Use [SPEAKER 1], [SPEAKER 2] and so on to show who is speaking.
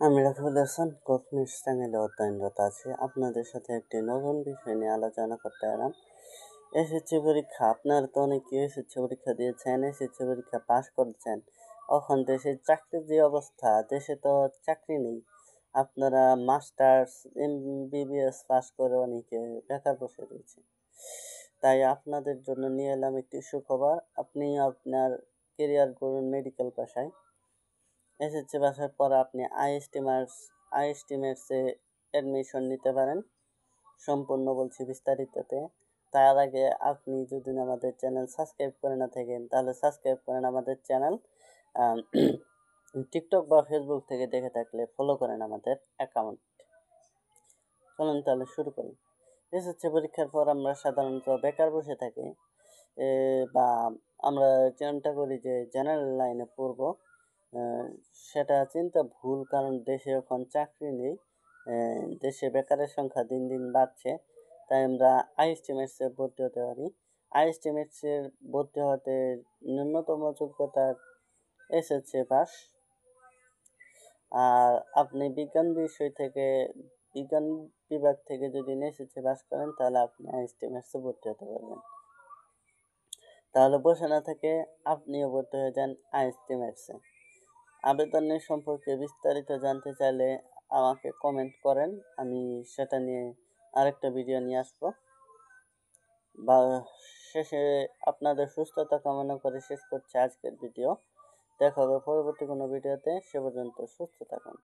[SPEAKER 1] আমি রাকিবুল হাসান গভর্নমেন্ট চ্যানেলে অধ্যয়নরত আছি। আপনাদের সাথে একটি নতুন বিষয় নিয়ে আলোচনা করতে এলাম। এসএসসি পরীক্ষা, আপনারা তো অনেকে এসএসসি পরীক্ষা দিয়েছেন, এসএসসি পরীক্ষা পাশ করেছেন। এখন দেশের চাকরির যে অবস্থা, দেশে তো চাকরি নেই। আপনারা মাস্টার্স এমবিবিএস পাশ করে অনেকে বেকার বসে রয়েছে। তাই আপনাদের জন্য নিয়ে এলাম একটি সুখবর। আপনি আপনার কেরিয়ার করুন মেডিকেল পেশায়। এসএসসি পাসের পর আপনি আইএসটিমেটসে অ্যাডমিশন নিতে পারেন। সম্পূর্ণ বলছি বিস্তারিততে। তার আগে আপনি যদি আমাদের চ্যানেল সাবস্ক্রাইব করে না থাকেন তাহলে সাবস্ক্রাইব করেন আমাদের চ্যানেল। টিকটক বা ফেসবুক থেকে দেখে থাকলে ফলো করেন আমাদের অ্যাকাউন্ট। চলুন তাহলে শুরু করি। এসএসসি পরীক্ষার পর আমরা সাধারণত বেকার বসে থাকি, বা আমরা চিন্তা করি যে জেনারেল লাইনে পড়ব। সেটা চিন্তা ভুল, কারণ দেশে এখন চাকরি নেই। দেশে বেকারের সংখ্যা দিন দিন বাড়ছে। তাই আমরা আইএসটিমেটসে ভর্তি হতে পারি। আইএসটিমেটসের ভর্তি হতে ন্যূনতম যোগ্যতা এসএসসি পাস। আর আপনি বিজ্ঞান বিভাগ থেকে যদি এসএসসি পাস করেন তাহলে আপনি আইএসটিমেটসে ভর্তি হতে পারবেন। তাহলে বসে না থেকে আপনিও ভর্তি হয়ে যান আইএসটিমেটসে। আবেদনের সম্পর্কে বিস্তারিত জানতে চাইলে আমাকে কমেন্ট করেন, আমি সেটা নিয়ে আরেকটা ভিডিও নিয়ে আসবো। বা শেষে আপনাদের সুস্থতা কামনা করে শেষ করছি আজকের ভিডিও। দেখা হবে পরবর্তী কোনো ভিডিওতে। সে পর্যন্ত সুস্থ থাকুন।